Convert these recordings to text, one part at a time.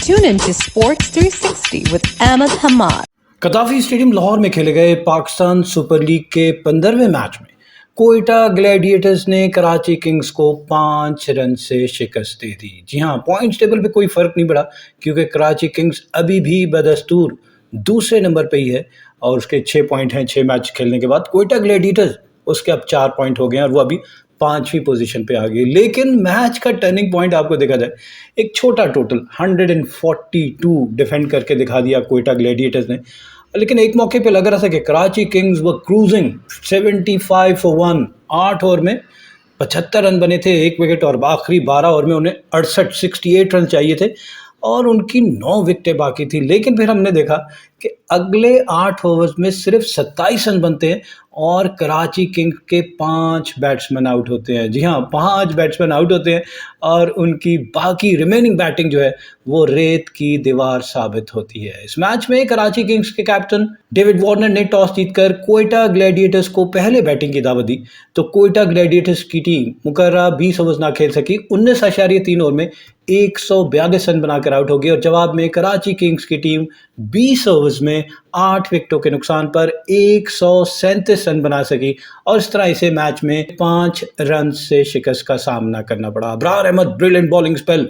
Tune into Sports 360 with Ahmed Hamad. Gaddafi stadium Lahore में खेले गए पाकिस्तान सुपर लीग के 15वें मैच में कोयटा ग्लैडिएटर्स ने कराची किंग्स को 5 रन से शिकस्त दे दी। जी हां, पॉइंट्स टेबल पे कोई फर्क नहीं पड़ा क्योंकि कराची किंग्स अभी भी बदस्तूर दूसरे नंबर पे ही है और उसके 6 पॉइंट हैं 6 मैच खेलने के बाद। कोयटा ग्लैडिएटर्स उसके अब 4 पॉइंट हो गए हैं और वो अभी 5वीं पोजीशन पे आ गई। लेकिन मैच का टर्निंग पॉइंट आपको देखा जाए, एक छोटा टोटल 142 डिफेंड करके दिखा दिया कोयटा ग्लैडिएटर्स ने। लेकिन एक मौके पे लग रहा था कि कराची किंग्स वो क्रूजिंग 75 फॉर 1, 8 ओवर में 75 रन बने थे, 1 विकेट, और आखिरी 12 ओवर में उन्हें 68 रन चाहिए थे और उनकी 9 विकेटें बाकी थी। लेकिन फिर हमने देखा कि अगले 8 ओवर्स में सिर्फ 27 रन बनते हैं और कराची किंग्स के 5 बैट्समैन आउट होते हैं। जी हाँ, 5 बैट्समैन आउट होते हैं और उनकी बाकी रिमेनिंग बैटिंग जो है वो रेत की दीवार साबित होती है। इस मैच में कराची किंग्स के कैप्टन डेविड वार्नर ने टॉस जीतकर कोयटा ग्लैडिएटर्स को पहले बैटिंग की दावत दी। तो कोयटा ग्लैडिएटर्स की टीम मुकर्रर 20 ओवर्स ना खेल सकी, 19.3 ओवर में 142 रन बनाकर आउट हो गई और जवाब में कराची किंग्स की टीम 20 ओवर्स में 8 विकेटों के नुकसान पर 137 रन बना सकी और इस तरह इसे मैच में 5 रन से शिकस्त का सामना करना पड़ा। Abrar Ahmed brilliant bowling spell,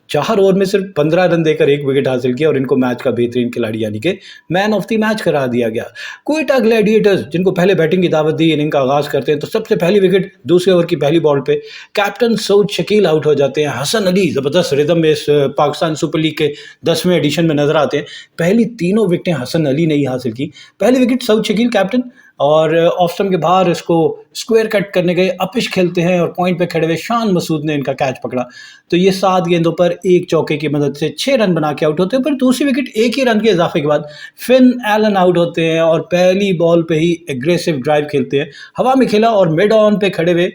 4 over में सिर्फ 15 रन देकर 1 विकेट हासिल किया और इनको मैच का बेहतरीन खिलाड़ी यानी कि मैन ऑफ द मैच करार दिया गया। कोयटा ग्लैडिएटर्स जिनको पहले बैटिंग की दावत दी, इनिंग का आगाज करते हैं तो सबसे पहली विकेट दूसरे ओवर की पहली बॉल पे कैप्टन सऊद शकील आउट हो जाते हैं। हसन अली जबरदस्त रिदम में इस पाकिस्तान सुपर लीग के 10वें एडिशन में नजर आते हैं। पहली तीनों विकेटें हसन अली ने ही हासिल की। पहली विकेट सऊद शकील कैप्टन, और ऑफ स्टंप के बाहर इसको स्क्वायर कट करने गए, अपिश खेलते हैं और पॉइंट पे खड़े हुए शान मसूद ने इनका कैच पकड़ा तो ये 7 गेंदों पर 1 चौके की मदद से 6 रन बना के आउट होते हैं। पर दूसरी विकेट 1 ही रन के इजाफे के बाद फिन एलन आउट होते हैं और पहली बॉल पे ही एग्रेसिव ड्राइव खेलते हैं। हवा में खेला और मिड ऑन पे खड़े हुए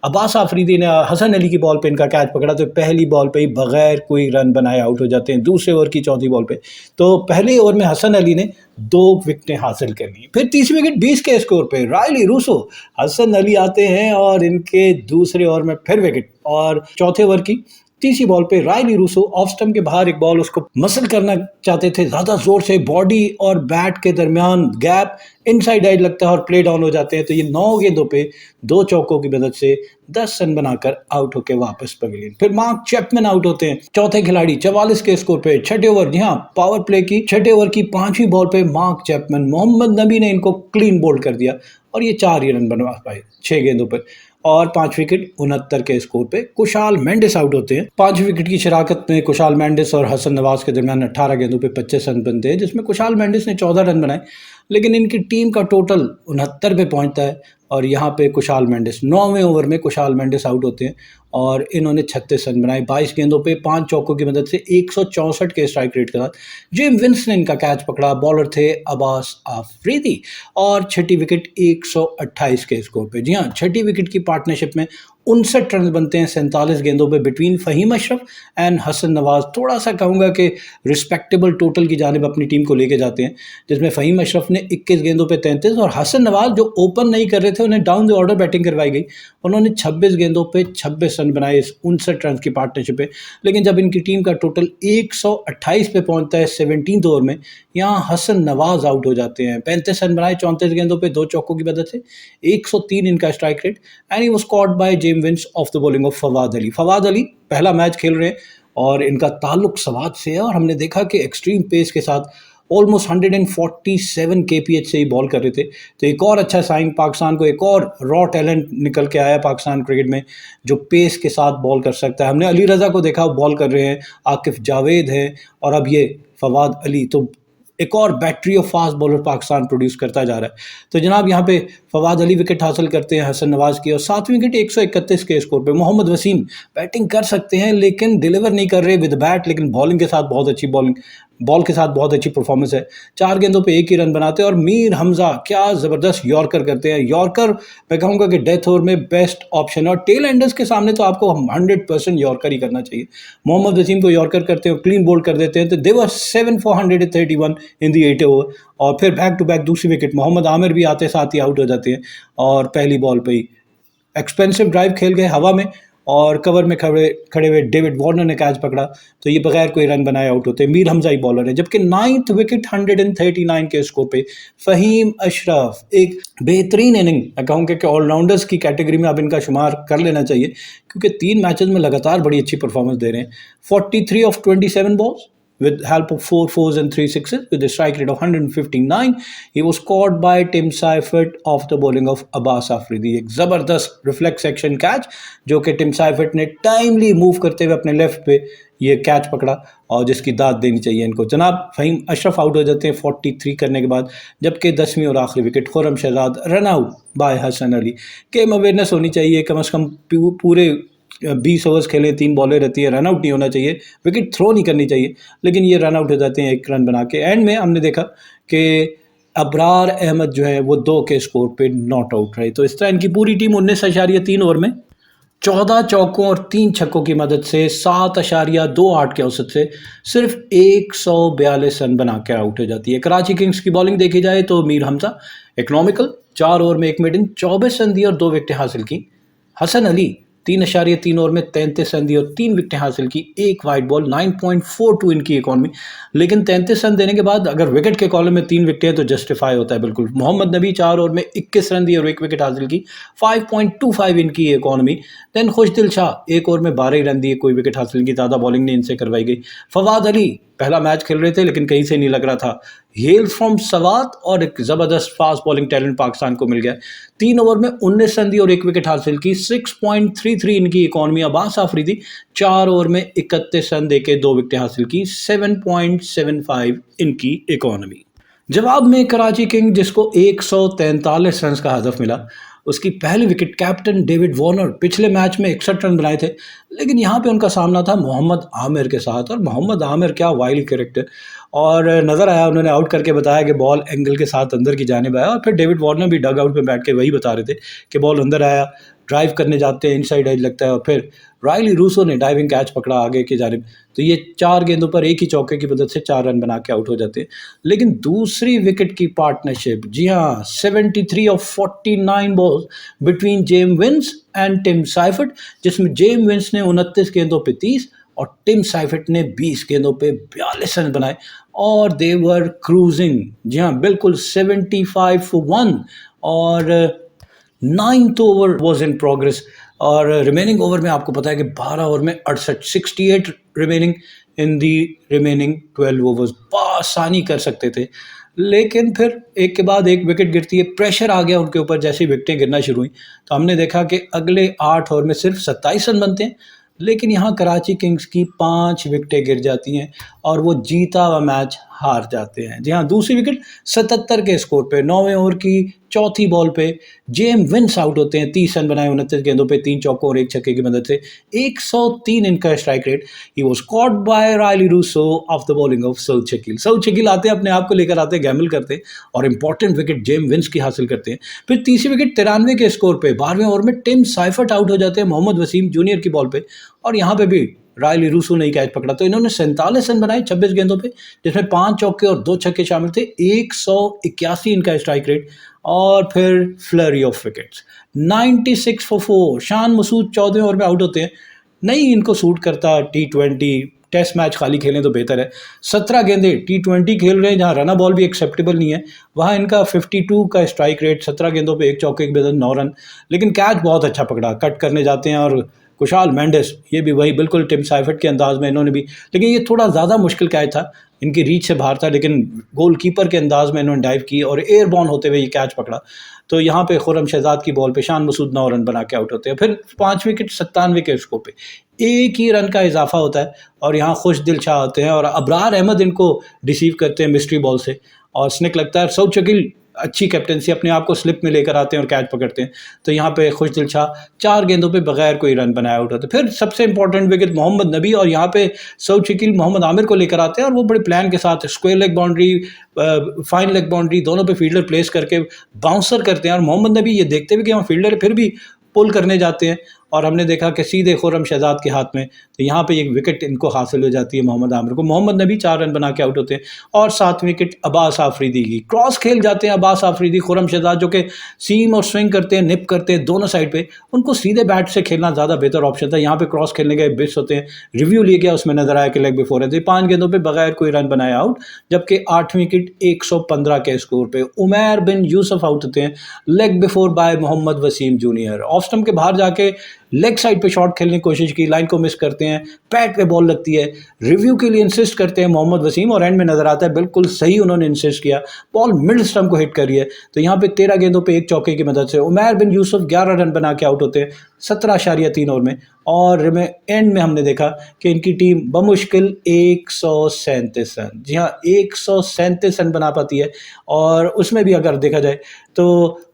अब्बास आफरीदी ने हसन अली की बॉल पे इनका कैच पकड़ा तो पहली बॉल पे ही बगैर कोई रन बनाए आउट हो जाते हैं दूसरे ओवर की चौथी बॉल पे। तो पहले ओवर में हसन अली ने 2 विकेटें हासिल कर ली। फिर तीसरी विकेट 20 के स्कोर पे रायली रूसो, हसन अली आते हैं और इनके दूसरे ओवर में फिर विकेट और चौथे ओवर की तीसरी बॉल पे रायली रूसो ऑफ स्टंप के बाहर एक बॉल उसको मसल करना चाहते थे, ज्यादा जोर से बॉडी और बैट के दरमियान गैप इनसाइड आइड लगता है और प्ले डाउन हो जाते हैं। तो ये 9 गेंदों पे 2 चौकों की मदद से 10 रन बनाकर आउट होकर वापस पवेलियन। फिर मार्क चैपमैन आउट होते हैं, चौथे खिलाड़ी 44 के स्कोर पे। छठे ओवर, जी हाँ, पावर प्ले की छठे ओवर की 5वीं बॉल पे मार्क चैपमैन, मोहम्मद नबी ने इनको क्लीन बोल्ड कर दिया और ये 4 ही रन बनवा पाए 6 गेंदों पर और 5 विकेट 69 के स्कोर पे। कुशाल मेंडिस आउट होते हैं। 5 विकेट की शराकत में कुशाल मेंडिस और हसन नवाज के दरमियान 18 गेंदों पे 25 रन बनते हैं, जिसमें कुशाल मेंडिस ने 14 रन बनाए। लेकिन इनकी टीम का टोटल 69 पे पहुंचता है और यहाँ पे कुशाल मेंडिस 9वें ओवर में कुशाल मेंडिस आउट होते हैं और इन्होंने 36 रन बनाए 22 गेंदों पे 5 चौकों की मदद से 164 के स्ट्राइक रेट के साथ। जिम विंस ने इनका कैच पकड़ा, बॉलर थे अब्बास आफरीदी और छठी विकेट 128 के स्कोर पे। जी हाँ, छठी विकेट की पार्टनरशिप में 59 रन बनते हैं 47 गेंदों पे बिटवीन फ़हीम अशरफ एंड हसन नवाज। थोड़ा सा कहूँगा कि रिस्पेक्टेबल टोटल की जानिब अपनी टीम को लेके जाते हैं, जिसमें फ़हीम अशरफ ने 21 गेंदों पे 33 और हसन नवाज जो ओपन नहीं कर रहे थे उन्हें डाउन द ऑर्डर बैटिंग करवाई गई, उन्होंने 26 गेंदों पे 26 रन बनाए इस 59 रन की पार्टनरशिप पे। लेकिन जब इनकी टीम का टोटल 128 पे पहुंचता है 17th ओवर में, यहाँ हसन नवाज आउट हो जाते हैं। 35 रन बनाए 34 गेंदों पे 2 चौकों की मदद से, 103 इनका strike rate and he was caught by James Vince off the bowling of Fawad Ali. Fawad Ali पहला मैच खेल रहे हैं और इनका ताल्लुक सवाद से है और हमने देखा कि एक्सट्रीम पेस के साथ ऑलमोस्ट 147 kph से ही बॉल कर रहे थे। तो एक और अच्छा साइन, पाकिस्तान को एक और रॉ टैलेंट निकल के आया पाकिस्तान क्रिकेट में जो पेस के साथ बॉल कर सकता है। हमने अली रज़ा को देखा बॉल कर रहे हैं, आकिफ जावेद हैं और अब ये फवाद अली। तो एक और battery of fast bowler Pakistan produce करता जा रहा है। तो जनाब यहाँ पे फवाद अली विकेट हासिल करते हैं हसन नवाज की और 7वीं विकेट 131 के स्कोर पे। मोहम्मद वसीम बैटिंग कर सकते हैं लेकिन डिलीवर नहीं कर रहे विद बैट, लेकिन बॉलिंग के साथ बहुत अच्छी बॉल के साथ बहुत अच्छी परफॉर्मेंस है। 4 गेंदों पे 1 ही रन बनाते हैं और मीर हमजा क्या ज़बरदस्त यॉर्कर करते हैं। यॉर्कर मैं कहूँगा कि डेथ ओवर में बेस्ट ऑप्शन है और टेल एंडर्स के सामने तो आपको 100% यॉर्कर ही करना चाहिए। मोहम्मद वसीम को यॉर्कर करते हैं, क्लीन बोल्ड कर देते हैं। तो दे वर 7 for 131 इन दी 8 ओवर और फिर बैक टू बैक दूसरी विकेट मोहम्मद आमिर भी आते साथ ही आउट हो जाते हैं और पहली बॉल पे ही एक्सपेंसिव ड्राइव खेल गए हवा में और कवर में खड़े खड़े हुए डेविड वार्नर ने कैच पकड़ा, तो ये बगैर कोई रन बनाए आउट होते हैं। मीर हमजा ही बॉलर है। जबकि 9th विकेट 139 के स्कोर पे फ़हीम अशरफ, एक बेहतरीन इनिंग, मैं कहूँगा कि ऑलराउंडर्स की कैटेगरी में अब इनका शुमार कर लेना चाहिए, क्योंकि 3 मैचेस में लगातार बड़ी अच्छी परफॉर्मेंस दे रहे हैं। 43 of 27 balls with help of 4 fours and 3 sixes with a strike rate of 159. He was caught by Tim Seifert off the bowling of Abbas Afridi. एक ज़बरदस्त रिफ्लेक्स एक्शन कैच जो कि टिम साइफर्ट ने timely move करते हुए अपने left पे ये कैच पकड़ा, और जिसकी दाद देनी चाहिए इनको। जनाब फ़हीम अशरफ आउट हो जाते हैं 43 करने के बाद, जबकि 10वीं और आखिरी wicket Khurram Shahzad run out by Hasan Ali. Game awareness होनी चाहिए, कम से कम पूरे 20 ओवर्स खेले, 3 बॉलें रहती है, रन आउट नहीं होना चाहिए, विकेट थ्रो नहीं करनी चाहिए, लेकिन ये रन आउट हो जाते हैं 1 रन बना के। एंड में हमने देखा कि अबरार अहमद जो है वो 2 के स्कोर पे नॉट आउट रहे। तो इस तरह इनकी पूरी टीम 19.3 ओवर में 14 चौकों और 3 छक्कों की मदद से 7.28 के औसत से सिर्फ 142 रन बना के आउट हो जाती है। कराची किंग्स की बॉलिंग देखी जाए तो मीर हमजा इकोनॉमिकल, 4 ओवर में 1 मेडन, 24 रन दिए और 2 विकेटें हासिल की। हसन अली 3.3 ओवर में 33 रन दिए और 3 विकेटें हासिल की, 1 वाइड बॉल, 9.42 इनकी इकॉनमी। लेकिन 33 रन देने के बाद अगर विकेट के कॉलम में 3 विकेटें तो जस्टिफाई होता है बिल्कुल। मोहम्मद नबी 4 ओवर में 21 रन दिए और 1 विकेट हासिल की, 5.25 इनकी इकॉनमी। देन खुशदिल शाह 1 ओवर में 12 रन दिए, कोई विकेट हासिल की, ज़्यादा बॉलिंग नहीं इनसे करवाई गई। फवाद अली पहला मैच खेल रहे थे लेकिन कहीं से नहीं लग रहा था, हेल्स फ्रॉम सवात, और एक ज़बरदस्त फास्ट बॉलिंग टैलेंट पाकिस्तान को मिल गया। 3 ओवर में 19 रन दिए और 1 विकेट हासिल की, 6.33 इनकी इकॉनमी। अब्बास आफरीदी 4 ओवर में 31 रन देके 2 विकेटें हासिल की, 7.75 इनकी इकॉनमी। जवाब में कराची किंग, जिसको 143 रन का हदफ मिला, उसकी पहली विकेट कैप्टन डेविड वार्नर पिछले मैच में 61 रन बनाए थे, लेकिन यहाँ पे उनका सामना था मोहम्मद आमिर के साथ, और मोहम्मद आमिर क्या वाइल्ड कैरेक्टर, और नज़र आया, उन्होंने आउट करके बताया कि बॉल एंगल के साथ अंदर की जानिब आया, और फिर डेविड वार्नर भी डग आउट में बैठ के वही बता रहे थे कि बॉल अंदर आया, ड्राइव करने जाते हैं, इनसाइड एज लगता है, और फिर रायली रूसो ने डाइविंग कैच पकड़ा आगे की जानिब। तो ये 4 गेंदों पर एक ही चौके की मदद से 4 रन बना के आउट हो जाते हैं। लेकिन दूसरी विकेट की पार्टनरशिप, जी हाँ, 73 off 49 balls between James Vince and Tim Seifert, जिसमें जेम विंस ने 29 गेंदों पे 30 और टिम साइफर्ट ने 20 गेंदों पे 42 रन बनाए, और दे वर क्रूजिंग, जी हाँ बिल्कुल, 75 for 1, और 9th over was in progress, और रिमेनिंग ओवर में आपको पता है कि 12 ओवर में 68 remaining in the remaining 12 overs आसानी कर सकते थे, लेकिन फिर एक के बाद एक विकेट गिरती है, प्रेशर आ गया उनके ऊपर। जैसी विकेटें गिरना शुरू हुई तो हमने देखा कि अगले 8 ओवर में सिर्फ 27 रन बनते हैं, लेकिन यहाँ कराची किंग्स की 5 विकेटें गिर जाती हैं और वो जीता हुआ मैच हार जाते हैं। जी हाँ, दूसरी विकेट 77 के स्कोर पे 9वें ओवर की चौथी बॉल पे जेम विंस आउट होते हैं, 30 रन बनाए 29 गेंदों पे, 3 चौकों और 1 छक्के की मदद से, 103 इनका strike rate. He was caught by Rilee Rossouw off the bowling of Saud Shakeel. Saud Shakeel आते हैं, अपने आप को लेकर आते हैं, गैमल करते हैं और इंपॉर्टेंट विकेट जेम विंस की हासिल करते हैं। फिर तीसरी विकेट 93 के स्कोर पे 12वें ओवर में टिम साइफर्ट आउट हो जाते हैं मोहम्मद वसीम जूनियर की बॉल पे, और यहाँ पे भी रायली रूसो ने कैच पकड़ा। तो इन्होंने 47 रन बनाए 26 गेंदों पे, जिसमें 5 चौके और 2 छक्के शामिल थे, 181 इनका स्ट्राइक रेट, और फिर flurry of wickets 96 for 4। Shan Masood 14वें over में आउट होते हैं, नहीं इनको सूट करता T20, टेस्ट मैच खाली खेलें तो बेहतर है। 17 गेंदे T20 खेल रहे हैं जहाँ रना बॉल भी एक्सेप्टेबल नहीं है, वहाँ इनका 52 का स्ट्राइक रेट, 17 गेंदों पे 1 चौके की बदल 9 रन, लेकिन कैच बहुत अच्छा पकड़ा, कट करने जाते हैं, और कुशाल मेंडिस ये भी वही बिल्कुल टिम साइफर्ट के अंदाज में इन्होंने भी, लेकिन ये थोड़ा ज़्यादा मुश्किल कैच था, इनकी रीच से बाहर था, लेकिन गोलकीपर के अंदाज में इन्होंने डाइव की और एयरबॉर्न होते हुए ये कैच पकड़ा। तो यहाँ पे खुर्रम शहजाद की बॉल पे शान मसूद 9 रन बना के आउट होते हैं। फिर 5 विकेट 97 के स्कोर पे 1 ही रन का इजाफा होता है, और यहाँ खुश दिल शाह होते हैं और अबरार अहमद इनको रिसीव करते हैं मिस्ट्री बॉल से, और स्निक लगता है। सऊद शकील अच्छी कैप्टनसी, अपने आप को स्लिप में लेकर आते हैं और कैच पकड़ते हैं। तो यहाँ पे खुशदिल शाह 4 गेंदों पे बगैर कोई रन बनाया आउट होते हैं। फिर सबसे इंपॉर्टेंट विकेट मोहम्मद नबी, और यहाँ पे सऊद शकील मोहम्मद आमिर को लेकर आते हैं, और वो बड़े प्लान के साथ square leg boundary, fine leg boundary दोनों पे फील्डर प्लेस करके बाउंसर करते हैं, और मोहम्मद नबी ये देखते हुए कि वहाँ फील्डर फिर भी पुल करने जाते हैं, और हमने देखा कि सीधे खुर्रम शहजाद के हाथ में, तो यहाँ पे एक विकेट इनको हासिल हो जाती है मोहम्मद आमिर को। मोहम्मद नबी 4 रन बना के आउट होते हैं और 7 विकेट अब्बास आफरीदी की। क्रॉस खेल जाते हैं अब्बास आफरीदी, खुर्रम शहजाद जो कि सीम और स्विंग करते हैं, निप करते हैं दोनों साइड पे, उनको सीधे बैट से खेलना ज़्यादा बेहतर ऑप्शन था। यहाँ पे क्रॉस खेलने के बिट्स होते हैं, रिव्यू लिया गया, उसमें नजर आया कि लेग बिफोर है। तो 5 गेंदों पे बगैर कोई रन बनाया आउट, जबकि 8 विकेट 115 के स्कोर पे। उमैर बिन यूसुफ आउट होते हैं leg before by Mohammad Wasim junior. Off stump के बाहर जाके लेग साइड पे शॉट खेलने की कोशिश की, लाइन को मिस करते हैं, पैड पे बॉल लगती है, रिव्यू के लिए इंसिस्ट करते हैं मोहम्मद वसीम और एंड में नजर आता है बिल्कुल सही उन्होंने इंसिस्ट किया, बॉल मिड स्टंप को हिट करी है। तो यहाँ पे 13 गेंदों पे 1 चौके की मदद से उमैर बिन यूसुफ 11 रन बना के आउट होते हैं 17.3 ओवर में। और एंड में हमने देखा कि इनकी टीम बमुश्किल 137 रन, जी हाँ 137 रन बना पाती है। और उसमें भी अगर देखा जाए तो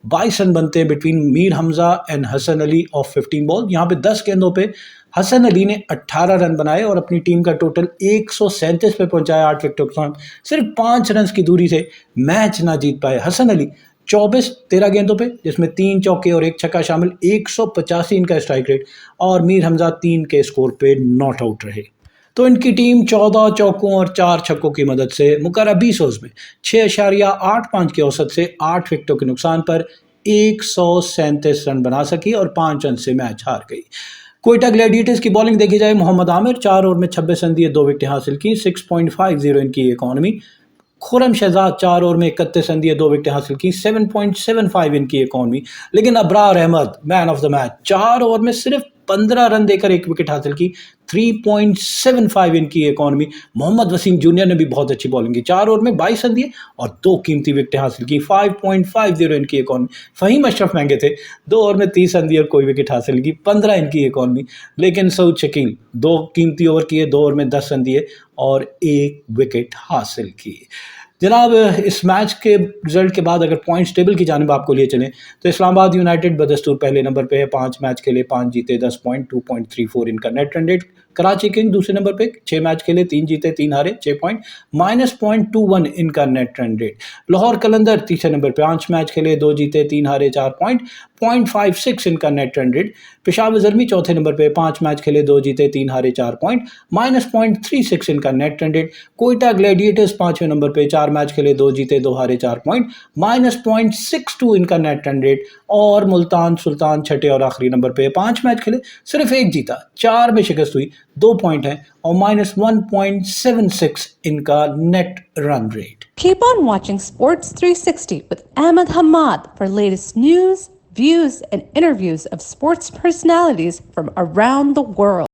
22 रन बनते हैं between Mir Hamza and Hasan Ali off 15 ball. यहाँ पे 10 गेंदों पे हसन अली ने 18 रन बनाए और अपनी टीम का टोटल 137 पे पहुंचाया, 8 विकेट नुकसान। सिर्फ 5 रन की दूरी से मैच ना जीत पाए हसन अली। 13 गेंदों पे जिसमें 3 चौके और 1 छक्का शामिल, 185 इनका स्ट्राइक रेट, और मीर हमजा 3 के स्कोर पे नॉट आउट रहे। तो इनकी टीम 14 चौकों और 4 छक्कों की मदद से मुकर्रर 20 ओवर्स में 6.85 के औसत से 8 विकेटों के नुकसान पर 137 रन बना सकी और 5 रन से मैच हार गई। कोयटा ग्लैडिएटर्स की बॉलिंग देखी जाए, मोहम्मद आमिर 4 ओवर में 26 रन दिए, 2 विकेटें हासिल की, 6.50 इनकी इकॉनमी। खुर्रम शहजाद 4 ओवर में 31 रन दिए, 2 विकेटें हासिल की, 7.75 इनकी इकॉनमी। लेकिन Abrar Ahmed man of the match, 4 over में सिर्फ 15 रन देकर 1 विकेट हासिल की, 3.75 इनकी इकॉनमी। मोहम्मद वसीम जूनियर ने भी बहुत अच्छी बॉलिंग की, 4 ओवर में 22 रन दिए और 2 कीमती विकेटें हासिल की, 5.50 इनकी इकॉनमी। फहीम अशरफ महंगे थे, 2 ओवर में 30 रन दिए और कोई विकेट हासिल की, 15 इनकी इकॉनमी। लेकिन सऊद शकील 2 कीमती ओवर किए, 2 ओवर में 10 रन दिए और 1 विकेट हासिल की। जनाब, इस मैच के रिजल्ट के बाद अगर पॉइंट्स टेबल की जानिब आपको लिए चलें तो इस्लामाबाद यूनाइटेड बदस्तूर पहले नंबर पे है, 5 मैच खेले 5 जीते, 10 पॉइंट, 2.34 इनका net run rate. Karachi king दूसरे नंबर पे, 6 मैच खेले 3 जीते 3 हारे, 6 पॉइंट, -0.21 इनका नेट रन रेट। लाहौर कलंदर तीसरे नंबर पे, 5 मैच खेले 2 जीते 3 हारे, 4 पॉइंट, 0.56 इनका net run rate. Peshawar Zalmi चौथे नंबर पे, 5 मैच खेले 2 जीते 3 हारे, 4 पॉइंट, -0.36 इनका net run rate. Quetta Gladiators 5वें नंबर पे, 4 मैच खेले 2 जीते 2 हारे, 4 पॉइंट, -0.62 इनका नेट रन रेट। और मुल्तान सुल्तान छठे और आखिरी नंबर पे, 5 मैच खेले सिर्फ 1 जीता, 4 में शिकस्त हुई, 2 पॉइंट है और -1.76 इनका net run rate. Keep on watching Sports 360 with Ahmed Hamad for latest news, views, and interviews of sports personalities from around the world.